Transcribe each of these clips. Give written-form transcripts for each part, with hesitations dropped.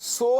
100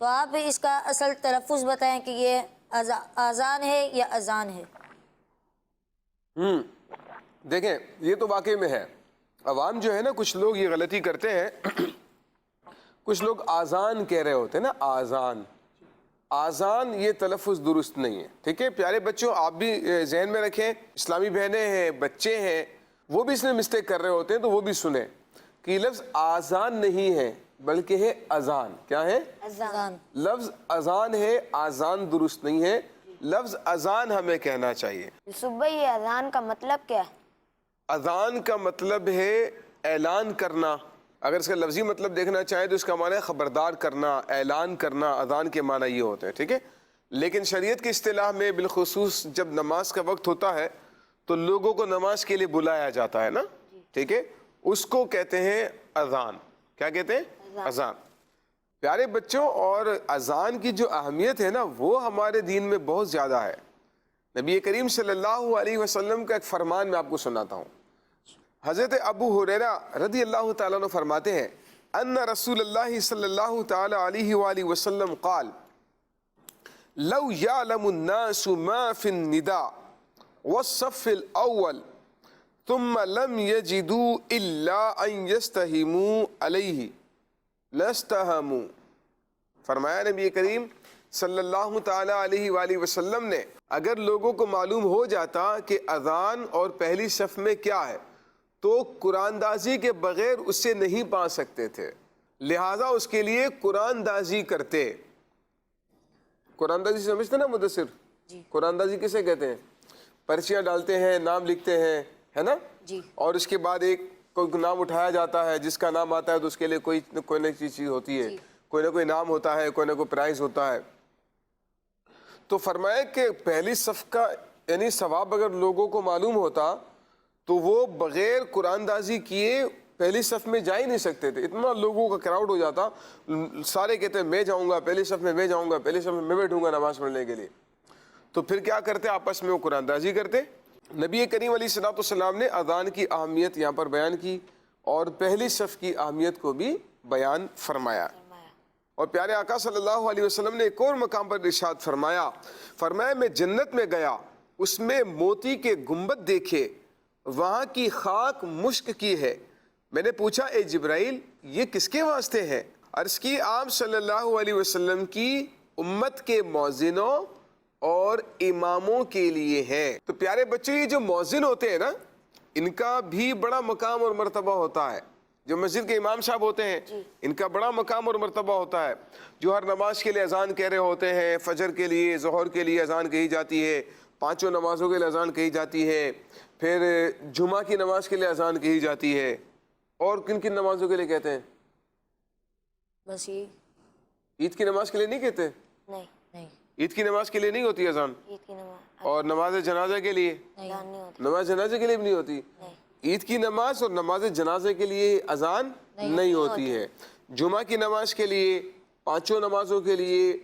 تو آپ اس کا اصل تلفظ بتائیں کہ یہ آزان ہے یا اذان ہے؟ دیکھیں یہ تو واقعی میں ہے، عوام جو ہے نا کچھ لوگ یہ غلطی کرتے ہیں، کچھ لوگ آزان کہہ رہے ہوتے ہیں نا، آزان، آزان یہ تلفظ درست نہیں ہے، ٹھیک ہے پیارے بچوں، آپ بھی ذہن میں رکھیں، اسلامی بہنیں ہیں، بچے ہیں، وہ بھی اس میں مسٹیک کر رہے ہوتے ہیں تو وہ بھی سنیں کہ یہ لفظ آزان نہیں ہے بلکہ ہے اذان. کیا ہے؟ اذان. لفظ اذان ہے، آزان درست نہیں ہے، لفظ اذان ہمیں کہنا چاہیے. یوسف بھائی یہ اذان کا مطلب کیا ہے؟ اذان کا مطلب ہے اعلان کرنا. اگر اس کا لفظی مطلب دیکھنا چاہیں تو اس کا معنی ہے خبردار کرنا، اعلان کرنا. اذان کے معنی یہ ہوتے ہیں، ٹھیک ہے. لیکن شریعت کی اصطلاح میں بالخصوص جب نماز کا وقت ہوتا ہے تو لوگوں کو نماز کے لیے بلایا جاتا ہے نا، ٹھیک ہے، اس کو کہتے ہیں اذان. کیا کہتے ہیں؟ اذان. پیارے بچوں، اور اذان کی جو اہمیت ہے نا وہ ہمارے دین میں بہت زیادہ ہے. نبی کریم صلی اللہ علیہ وسلم کا ایک فرمان میں آپ کو سناتا ہوں. حضرت ابو ہریرہ رضی اللہ تعالیٰ عنہ فرماتے ہیں ان رسول اللہ صلی اللہ تعالی علیہ وآلہ وسلم قال لو يعلم الناس ما في النداء والصف الاول ثم لم يجدوا الا ان يستهموا عليه لاستهموا. فرمایا نبی کریم صلی اللہ تعالی علیہ وآلہ وسلم نے اگر لوگوں کو معلوم ہو جاتا کہ اذان اور پہلی صف میں کیا ہے تو قرآن دازی کے بغیر اس سے نہیں پا سکتے تھے، لہٰذا اس کے لیے قرآن دازی کرتے. قرآن دازی سمجھتے نا مدثر؟ جی. قرآن دازی کسے کہتے ہیں؟ پرچیاں ڈالتے ہیں، نام لکھتے ہیں، ہے نا، جی. اور اور اس کے بعد ایک کوئی نام اٹھایا جاتا ہے، جس کا نام آتا ہے تو اس کے لیے کوئی نہ چیز ہوتی ہے، کوئی نہ کوئی نام ہوتا ہے، کوئی نہ کوئی پرائز ہوتا ہے. تو فرمایا کہ پہلی صف کا یعنی ثواب اگر لوگوں کو معلوم ہوتا تو وہ بغیر قرآن دازی کیے پہلی صف میں جا ہی نہیں سکتے تھے. اتنا لوگوں کا کراؤڈ ہو جاتا، سارے کہتے ہیں میں جاؤں گا پہلی صف میں، میں جاؤں گا پہلی صف میں، میں بیٹھوں گا نماز پڑھنے کے لیے. تو پھر کیا کرتے؟ آپس میں وہ قرآن دازی کرتے. نبی کریم علیہ الصلوۃ والسلام نے اذان کی اہمیت یہاں پر بیان کی اور پہلی صف کی اہمیت کو بھی بیان فرمایا. اور پیارے آقا صلی اللہ علیہ وسلم نے ایک اور مقام پر ارشاد فرمایا میں جنت میں گیا، اس میں موتی کے گنبد دیکھے، وہاں کی خاک مشک کی ہے. میں نے پوچھا اے جبرائیل یہ کس کے واسطے ہے؟ عرض کی آپ صلی اللہ علیہ وسلم کی امت کے مؤذنوں اور اماموں کے لیے ہے. تو پیارے بچوں یہ جو مؤذن ہوتے ہیں نا ان کا بھی بڑا مقام اور مرتبہ ہوتا ہے. جو مسجد کے امام صاحب ہوتے ہیں ان کا بڑا مقام اور مرتبہ ہوتا ہے، جو ہر نماز کے لیے اذان کہہ رہے ہوتے ہیں. فجر کے لیے، ظہر کے لیے اذان کہی جاتی ہے، پانچوں نمازوں کے لیے اذان کہی جاتی ہے، پھر جمعہ کی نماز کے لیے اذان کہی جاتی ہے. اور کن کن نمازوں کے لیے کہتے ہیں؟ بس یہ عید کی نماز کے لیے نہیں کہتے؟ نہیں. عید کی نماز کے لیے نہیں ہوتی اذان. عید کی نماز اور نماز جنازہ کے لیے؟ اذان نہیں ہوتی. نماز جنازے کے لیے بھی نہیں ہوتی. عید کی نماز اور نماز جنازے کے لیے اذان نہیں ہوتی ہے. جمعہ کی نماز کے لیے، پانچوں نمازوں کے لیے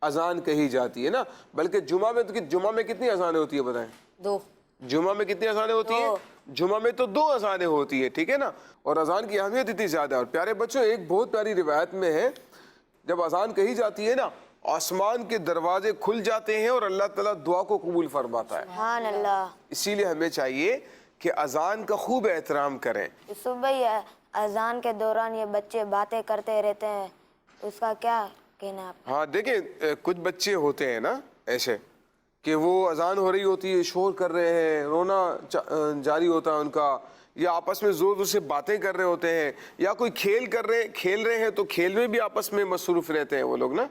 اذان کہی جاتی ہے نا. بلکہ جمعہ میں کتنی اذانیں ہوتی ہے بتائیں؟ 2. جمعہ میں کتنی اذانیں ہوتی ہیں؟ جمعہ میں تو 2 اذانیں ہوتی ہے، ٹھیک ہے نا. اور اذان کی اہمیت اتنی زیادہ ہے. اور پیارے بچوں ایک بہت پیاری روایت میں ہے جب اذان کہی جاتی ہے نا آسمان کے دروازے کھل جاتے ہیں اور اللہ تعالیٰ دعا کو قبول فرماتا ہے. سبحان اللہ. اسی لیے ہمیں چاہیے کہ اذان کا خوب احترام کریں. یوسف بھائی اذان کے دوران یہ بچے باتیں کرتے رہتے ہیں، اس کا کیا کہنا ہے آپ؟ ہاں دیکھیں کچھ بچے ہوتے ہیں نا ایسے کہ وہ اذان ہو رہی ہوتی ہے، شور کر رہے ہیں، رونا جاری ہوتا ہے ان کا، یا آپس میں زور زور سے باتیں کر رہے ہوتے ہیں، یا کوئی کھیل رہے ہیں تو کھیل میں بھی آپس میں مصروف رہتے ہیں وہ لوگ نا.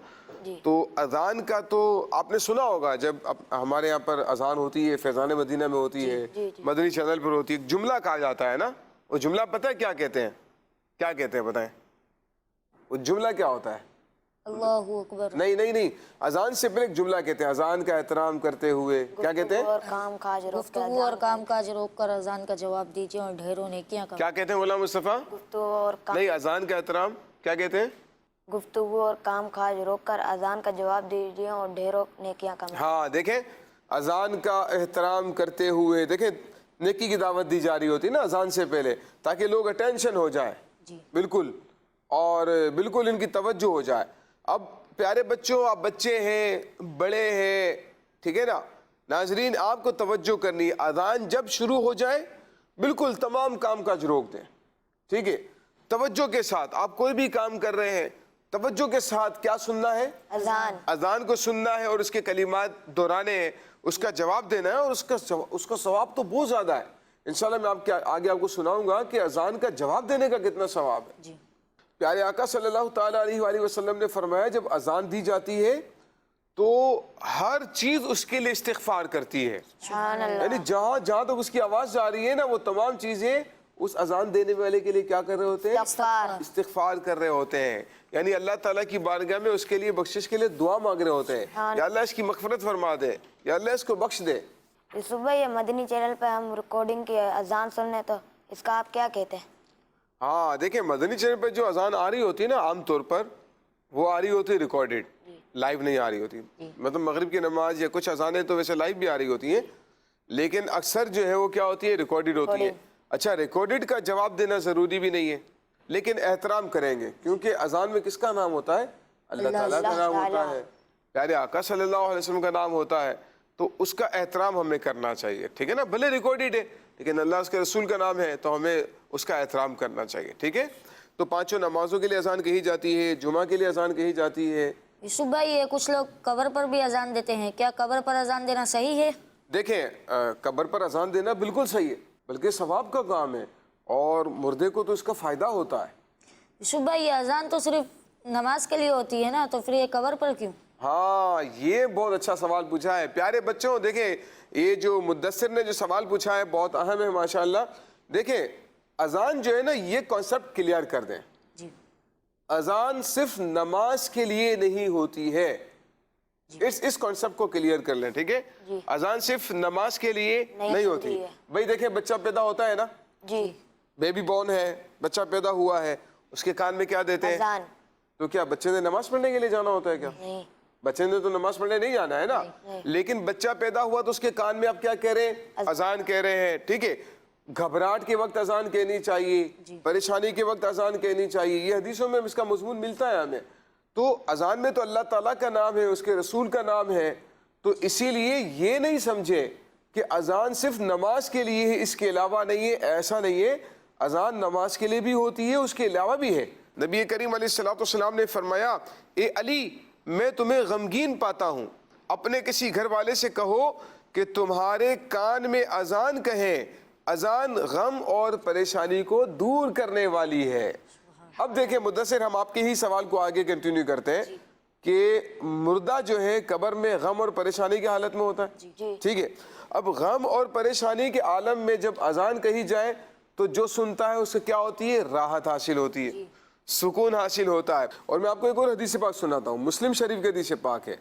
تو اذان کا تو آپ نے سنا ہوگا جب ہمارے یہاں پر اذان ہوتی ہے، فیضان مدینہ میں ہوتی ہے، مدنی چینل پر ہوتی ہے، جملہ کہا جاتا ہے نا. وہ جملہ پتہ ہے کیا کہتے ہیں؟ کیا کہتے ہیں بتائیں؟ وہ جملہ کیا ہوتا ہے؟ اللہ اکبر. نہیں اذان سے پہلے ایک جملہ کہتے ہیں، اذان کا احترام کرتے ہوئے کیا کہتے ہیں؟ اور کام کاج روک کر گفتگو اور کام کاج روک کر اذان کا جواب دیجیے اور ڈھیروں نیکیاں کیا کہتے ہیں غلام مصطفیٰ؟ گفتگو اور نہیں اذان کا احترام کیا کہتے ہیں؟ گفتگو اور کام کاج روک کر اذان کا جواب دیجیے اور ڈھیروں نیکیاں کمائیں. ہاں دیکھیں اذان کا احترام کرتے ہوئے دیکھیں نیکی کی دعوت دی جا رہی ہوتی ہے نا اذان سے پہلے، تاکہ لوگ اٹینشن ہو جائے. بالکل، اور بالکل ان کی توجہ ہو جائے. اب پیارے بچوں، آپ بچے ہیں، بڑے ہیں، ٹھیک ہے نا ناظرین، آپ کو توجہ کرنی ہے، اذان جب شروع ہو جائے بالکل تمام کام کاج روک دیں، ٹھیک ہے، توجہ کے ساتھ آپ کوئی بھی کام کر رہے ہیں، توجہ کے ساتھ کیا سننا ہے؟ اذان. اذان کو سننا ہے اور اس کے کلمات دہرانے ہیں، اس کا جواب دینا ہے، اور اس کا ثواب تو بہت زیادہ ہے. انشاءاللہ میں آگے آپ کو سناؤں گا کہ اذان کا جواب دینے کا کتنا ثواب ہے. جی. پیارے آقا صلی اللہ تعالیٰ علیہ وآلہ وسلم نے فرمایا جب اذان دی جاتی ہے تو ہر چیز اس کے لیے استغفار کرتی ہے. سبحان اللہ. یعنی جہاں تک اس کی آواز جا رہی ہے نا، وہ تمام چیزیں اس اذان دینے والے کے لیے کیا کر رہے ہوتے ہیں؟ استغفار کر رہے ہوتے ہیں. یعنی اللہ تعالیٰ کی بارگاہ میں اس کے لیے بخشش کے لیے دعا مانگ رہے ہوتے ہیں، یا اللہ اس کی مغفرت فرما دے، یا اللہ اس کو بخش دے. صبح یہ مدنی چینل پہ ہم ریکارڈنگ کی اذان سننے، تو اس کا آپ کیا کہتے ہیں؟ ہاں دیکھیں، مدنی چینل پہ جو اذان آ رہی ہوتی ہے نا، عام طور پر وہ آ رہی ہوتی ہے ریکارڈڈ، لائیو نہیں آ رہی ہوتی. مطلب مغرب کی نماز یا کچھ اذانیں تو ویسے لائیو بھی آ رہی ہوتی ہیں، لیکن اکثر جو ہے وہ کیا ہوتی ہے؟ ریکارڈڈ ہوتی ہے. اچھا، ریکارڈڈ کا جواب دینا ضروری بھی نہیں ہے، لیکن احترام کریں گے، کیونکہ اذان میں کس کا نام ہوتا ہے؟ اللہ تعالیٰ کا نام ہوتا ہے، پیارے آقا صلی اللہ علیہ وسلم کا نام ہوتا ہے، تو اس کا احترام ہمیں کرنا چاہیے، ٹھیک ہے نا. بھلے ریکارڈڈ ہے لیکن اللہ اس کے رسول کا نام ہے تو ہمیں اس کا احترام کرنا چاہیے، ٹھیک ہے. تو پانچوں نمازوں کے لیے اذان کہی جاتی ہے، جمعہ کے لیے اذان کہی جاتی ہے. یوسف بھائی، یہ کچھ لوگ قبر پر بھی اذان دیتے ہیں، کیا قبر پر اذان دینا صحیح ہے؟ دیکھیں، قبر پر اذان دینا بالکل صحیح ہے، بلکہ ثواب کا کام ہے، اور مردے کو تو اس کا فائدہ ہوتا ہے. یوسف بھائی، یہ اذان تو صرف نماز کے لیے ہوتی ہے نا، تو پھر یہ قبر پر کیوں؟ ہاں، یہ بہت اچھا سوال پوچھا ہے. پیارے بچوں، دیکھیں یہ جو مدثر نے جو سوال پوچھا ہے بہت اہم ہے ماشاءاللہ. دیکھیں، اذان جو ہے نا، یہ کانسیپٹ کلیئر کر دیں. جی. اذان صرف نماز کے لیے نہیں ہوتی ہے، اس کانسیپٹ کو کلیئر کر لیں، ٹھیک ہے. اذان صرف نماز کے لیے نہیں ہوتی. بھائی دیکھیں، بچہ پیدا ہوتا ہے نا، جی، بیبی بورن ہے، بچہ پیدا ہوا ہے، اس کے کان میں کیا دیتے ہیں؟ اذان. تو کیا بچے نے نماز پڑھنے کے لیے جانا ہوتا ہے کیا؟ نہیں. بچے نے تو نماز پڑھنے نہیں جانا ہے نا، لیکن بچہ پیدا ہوا تو اس کے کان میں آپ کیا کہہ رہے ہیں؟ اذان کہہ رہے ہیں، ٹھیک ہے. گھبراہٹ کے وقت اذان کہنی چاہیے، پریشانی کے وقت اذان کہنی چاہیے، یہ حدیثوں میں اس کا مضمون ملتا ہے ہمیں. تو اذان میں تو اللہ تعالیٰ کا نام ہے، اس کے رسول کا نام ہے، تو اسی لیے یہ نہیں سمجھے کہ اذان صرف نماز کے لیے ہے، اس کے علاوہ نہیں ہے. ایسا نہیں ہے، اذان نماز کے لیے بھی ہوتی ہے، اس کے علاوہ بھی ہے. نبی کریم علیہ السلام نے فرمایا، اے علی، میں تمہیں غمگین پاتا ہوں، اپنے کسی گھر والے سے کہو کہ تمہارے کان میں اذان کہیں، اذان غم اور پریشانی کو دور کرنے والی ہے. اب دیکھیں مدثر، ہم آپ کے ہی سوال کو آگے کنٹینیو کرتے ہیں کہ مردہ جو ہے قبر میں غم اور پریشانی کی حالت میں ہوتا ہے، ٹھیک ہے. اب غم اور پریشانی کے عالم میں جب اذان کہی جائے تو جو سنتا ہے اس سے کیا ہوتی ہے؟ راحت حاصل ہوتی ہے، سکون حاصل ہوتا ہے. اور میں آپ کو ایک اور حدیث پاک سناتا ہوں، مسلم شریف کی حدیث پاک ہے.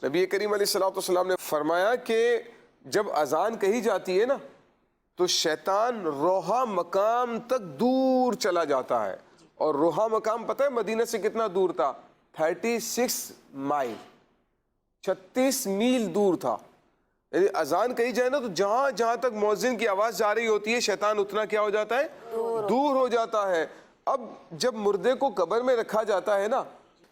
نبی کریم علیہ السلام نے فرمایا کہ جب اذان کہی جاتی ہے نا تو شیطان روحا مقام تک دور چلا جاتا ہے. اور روحا مقام پتہ ہے مدینہ سے کتنا دور تھا؟ 36 مائل، 36 میل دور تھا. یعنی اذان کہی جائے نا تو جہاں تک مؤذن کی آواز جا رہی ہوتی ہے، شیطان اتنا کیا ہو جاتا ہے؟ دور ہو جاتا ہے. اب جب مردے کو قبر میں رکھا جاتا ہے نا،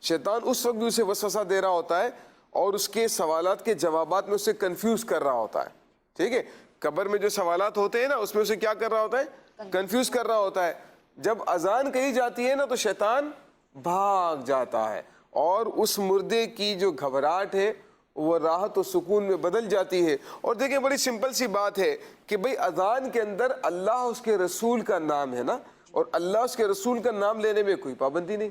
شیطان اس وقت بھی اسے وسوسہ دے رہا ہوتا ہے اور اس کے سوالات کے جوابات میں اسے کنفیوز کر رہا ہوتا ہے، ٹھیک ہے. قبر میں جو سوالات ہوتے ہیں نا، اس میں اسے کیا کر رہا ہوتا ہے؟ کنفیوز کر رہا ہوتا ہے. جب اذان کہی جاتی ہے نا تو شیطان بھاگ جاتا ہے، اور اس مردے کی جو گھبراہٹ ہے وہ راحت و سکون میں بدل جاتی ہے. اور دیکھیں، بڑی سمپل سی بات ہے کہ بھئی اذان کے اندر اللہ اس کے رسول کا نام ہے نا، اور اللہ اس کے رسول کا نام لینے میں کوئی پابندی نہیں.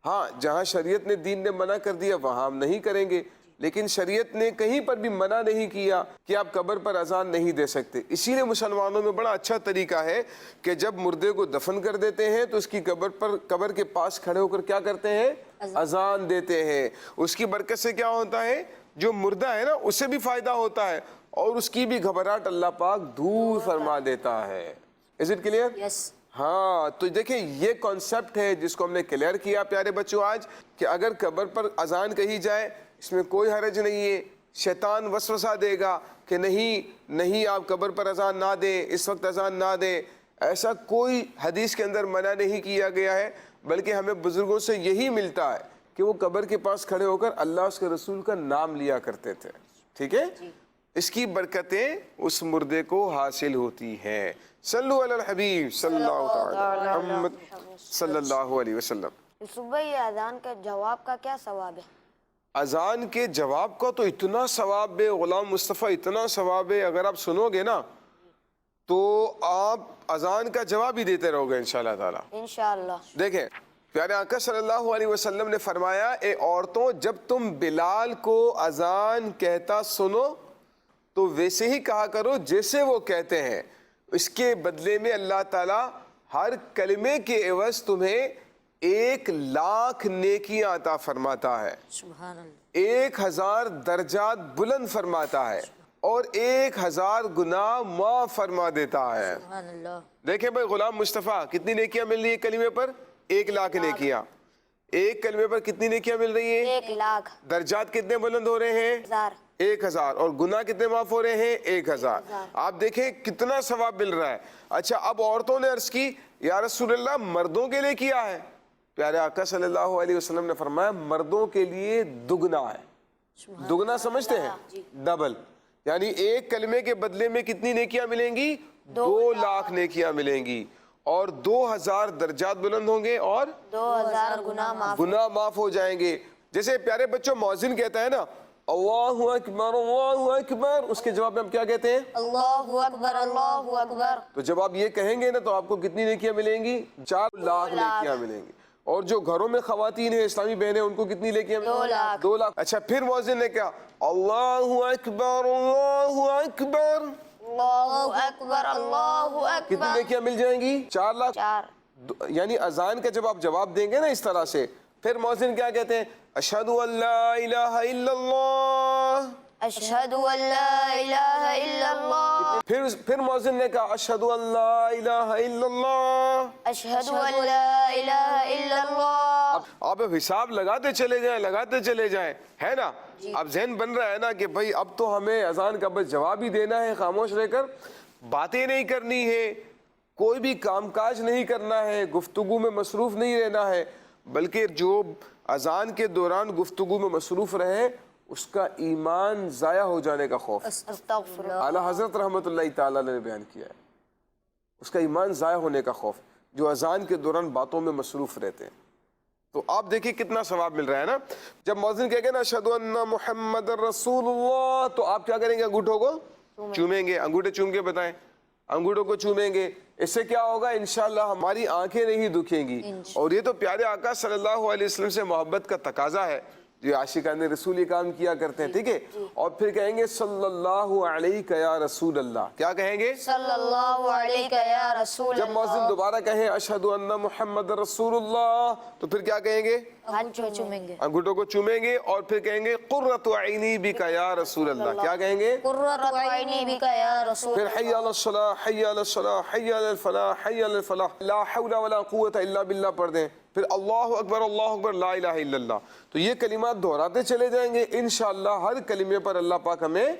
ہاں، جہاں شریعت نے، دین نے منع کر دیا وہاں ہم نہیں کریں گے، لیکن شریعت نے کہیں پر بھی منع نہیں کیا کہ آپ قبر پر اذان نہیں دے سکتے. اسی لیے مسلمانوں میں بڑا اچھا طریقہ ہے کہ جب مردے کو دفن کر دیتے ہیں تو اس کی قبر کے پاس کھڑے ہو کر کیا کرتے ہیں؟ اذان دیتے ہیں. اس کی برکت سے کیا ہوتا ہے؟ جو مردہ ہے نا اسے بھی فائدہ ہوتا ہے، اور اس کی بھی گھبراہٹ اللہ پاک دور فرما دیتا ہے. Is it clear? یس. ہاں، تو دیکھیں یہ کانسیپٹ ہے جس کو ہم نے کلیئر کیا پیارے بچوں آج، کہ اگر قبر پر اذان کہی جائے اس میں کوئی حرج نہیں ہے. شیطان وسوسہ دے گا کہ نہیں آپ قبر پر اذان نہ دیں، اس وقت اذان نہ دیں. ایسا کوئی حدیث کے اندر منع نہیں کیا گیا ہے، بلکہ ہمیں بزرگوں سے یہی ملتا ہے کہ وہ قبر کے پاس کھڑے ہو کر اللہ اس کے رسول کا نام لیا کرتے تھے. ٹھیک ہے, اس کی برکتیں اس مردے کو حاصل ہوتی ہیں. صلو علی الحبیب صلی اللہ تعالی محمد صلی اللہ علیہ وسلم. صبح یہ اذان کے جواب کا کیا ثواب ہے؟ اذان کے جواب کا تو اتنا ثواب ہے غلام مصطفیٰ, اتنا ثواب ہے, اگر آپ سنو گے نا تو آپ اذان کا جواب ہی دیتے رہو گے انشاءاللہ تعالی. انشاءاللہ. دیکھیں پیارے آقا صلی اللہ علیہ وسلم نے فرمایا, اے عورتوں جب تم بلال کو اذان کہتا سنو تو ویسے ہی کہا کرو جیسے وہ کہتے ہیں, اس کے بدلے میں اللہ تعالیٰ ہر کلمے کے عوض تمہیں 1,00,000 نیکیاں عطا فرماتا ہے, سبحان اللہ. 1,000 درجات بلند فرماتا ہے اور 1,000 گناہ معاف فرما دیتا ہے. سبحان اللہ. دیکھیں بھائی غلام مصطفیٰ کتنی نیکیاں مل رہی ہیں کلمے پر؟ 1,00,000 نیکیاں. ایک کلمے پر کتنی نیکیاں مل رہی ہیں؟ 1,00,000. درجات کتنے بلند ہو رہے ہیں؟ 1,000. اور گناہ کتنے معاف ہو رہے ہیں؟ 1,000. آپ دیکھیں کتنا ثواب مل رہا ہے. اچھا اب عورتوں نے عرض کی یا رسول اللہ مردوں کے لیے کیا ہے؟ پیارے آقا صلی اللہ علیہ وسلم نے فرمایا مردوں کے لیے دگنا ہے. دگنا سمجھتے ہیں؟ ڈبل. یعنی ایک کلمے کے بدلے میں کتنی نیکیاں ملیں گی؟ 2,00,000 نیکیاں ملیں گی اور 2,000 درجات بلند ہوں گے اور 2,000 گناہ معاف ہو جائیں گے. جیسے پیارے بچوں مؤذن کہتا ہے نا اللہ اکبر اللہ اکبر, اس کے جواب میں ہم کیا کہتے ہیں؟ اللہ اکبر اللہ اکبر. تو جب آپ یہ کہیں گے نا تو آپ کو کتنی نیکیاں ملیں گی؟ 4,00,000 نیکیاں ملیں گی. اور جو گھروں میں خواتین ہیں اسلامی بہنیں ان کو کتنی نیکیاں ملیں گی؟ 2,00,000. اچھا پھر مؤذن نے کہا اللہ اکبر اللہ اکبر, اللہ اکبر اللہ اکبر. کتنی نیکیاں مل جائیں گی؟ 4,00,000. 4. یعنی اذان کا جب آپ جواب دیں گے نا اس طرح سے, پھر مؤذن کیا کہتے ہیں؟ اشہد ان لا الہ الا اللہ, اشہد ان لا الہ الا اللہ. پھر مؤذن نے کہا اشہد ان لا الہ الا اللہ, اشہد ان لا الہ الا اللہ. آپ حساب لگاتے چلے جائیں ہے نا. اب ذہن بن رہا ہے نا کہ بھائی اب تو ہمیں اذان کا بس جواب ہی دینا ہے, خاموش رہ کر باتیں نہیں کرنی ہے, کوئی بھی کام کاج نہیں کرنا ہے, گفتگو میں مصروف نہیں رہنا ہے, بلکہ جو اذان کے دوران گفتگو میں مصروف رہے اس کا ایمان ضائع ہو جانے کا خوف. استغفر اللہ. اعلیٰ حضرت رحمۃ اللہ تعالیٰ نے بیان کیا ہے, اس کا ایمان ضائع ہونے کا خوف جو اذان کے دوران باتوں میں مصروف رہتے ہیں. تو آپ دیکھیں کتنا ثواب مل رہا ہے نا. جب مؤذن کہے گا نا اشہد ان محمد رسول اللہ تو آپ کیا کریں گے؟ انگوٹھوں کو چومیں گے. انگوٹھے چوم کے بتائیں, انگوٹھوں کو چومیں گے. اس سے کیا ہوگا؟ انشاءاللہ ہماری آنکھیں نہیں دکھیں گی. اور یہ تو پیارے آقا صلی اللہ علیہ وسلم سے محبت کا تقاضا ہے جو عاشقان رسول یہ کام کیا کرتے ہیں. ٹھیک ہے, اور پھر کہیں گے صلی اللہ علیہ یا رسول اللہ. کیا کہیں گے؟ صلی اللہ علیہ یا رسول جب اللہ. مؤذن دوبارہ کہیں اشہد ان محمد رسول اللہ تو پھر کیا کہیں گے؟ چومیں گے, انگوٹھوں کو چومیں گے اور پھر کہیں گے قرۃ عینی بک یا رسول اللہ. کیا کہیں گے؟ قرۃ عینی بک یا رسول. پھر حی علی الصلاۃ حی علی الصلاۃ حی علی الفلاح حی علی الفلاح لا حول ولا قوۃ الا باللہ پڑھ دیں. پھر اللہ اکبر لا الہ الا اللہ. تو یہ کلمات دہراتے چلے جائیں گے انشاءاللہ. ہر کلمے پر اللہ پاک ہمیں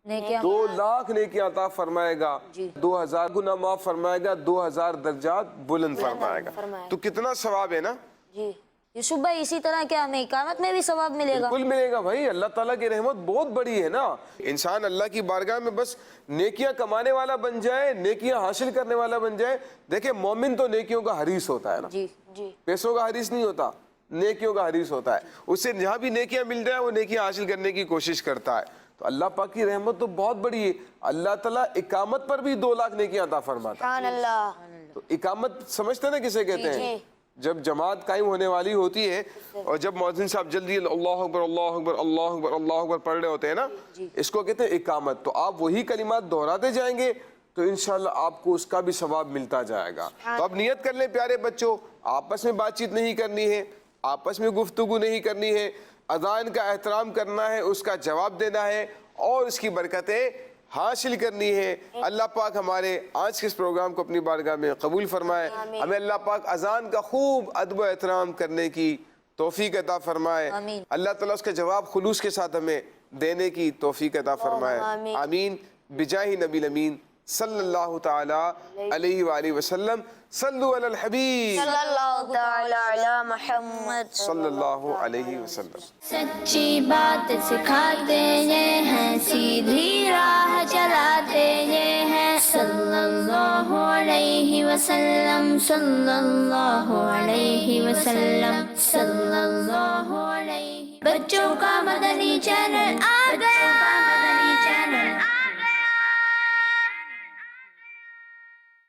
2,00,000 نیکیاں عطا فرمائے گا, 2,000 گناہ معاف فرمائے گا, 2,000 درجات بلند فرمائے گا. تو کتنا ثواب ہے نا. جی یوسف بھائی اسی طرح کیا ہمیں اقامت میں بھی ثواب ملے گا؟ بالکل ملے گا بھائی. اللہ تعالیٰ کی رحمت بہت بڑی ہے نا. انسان اللہ کی بارگاہ میں بس نیکیاں کمانے والا بن جائے, نیکیاں حاصل کرنے والا بن جائے. دیکھیں مومن تو نیکیوں کا حریص ہوتا ہے نا, جی جی. پیسوں کا حریص نہیں ہوتا, نیکیوں کا حریص ہوتا ہے. اس سے جہاں بھی نیکیاں مل جائے وہ نیکیاں حاصل کرنے کی کوشش کرتا ہے. تو اللہ پاک کی رحمت تو بہت بڑی ہے. اللہ تعالیٰ اقامت پر بھی 2,00,000 نیکیاں عطا فرماتا ہے. سبحان اللہ. تو اقامت سمجھتے نا کسے کہتے ہیں؟ جب جماعت قائم ہونے والی ہوتی ہے اور جب مؤذن صاحب جلدی اللہ اکبر اللہ اکبر اللہ اکبر اللہ اکبر پڑھ رہے ہوتے ہیں نا, اس کو کہتے ہیں اقامت. تو آپ وہی کلمات دہراتے جائیں گے تو انشاءاللہ آپ کو اس کا بھی ثواب ملتا جائے گا. تو اب نیت کر لیں پیارے بچوں, آپس میں بات چیت نہیں کرنی ہے, آپس میں گفتگو نہیں کرنی ہے, اذان کا احترام کرنا ہے, اس کا جواب دینا ہے اور اس کی برکتیں حاصل کرنی ہے. اللہ پاک ہمارے آج کے اس پروگرام کو اپنی بارگاہ میں قبول فرمائے. ہمیں اللہ پاک اذان کا خوب ادب و احترام کرنے کی توفیق عطا فرمائے. اللہ تعالیٰ اس کا جواب خلوص کے ساتھ ہمیں دینے کی توفیق عطا فرمائے. آمین بجاہ نبی الامین صلی اللہ تعالی علیہ وآلہ وسلم. صلو علی الحبیب صلی اللہ تعالی علی محمد. صلی اللہ علیہ وسلم. سچی بات سکھاتے یہ ہیں سیدھی راہ چلاتے یہ ہیں صلی اللہ علیہ وسلم صلی اللہ علیہ وسلم صلی اللہ علیہ. بچوں کا مدنی چینل آ گیا.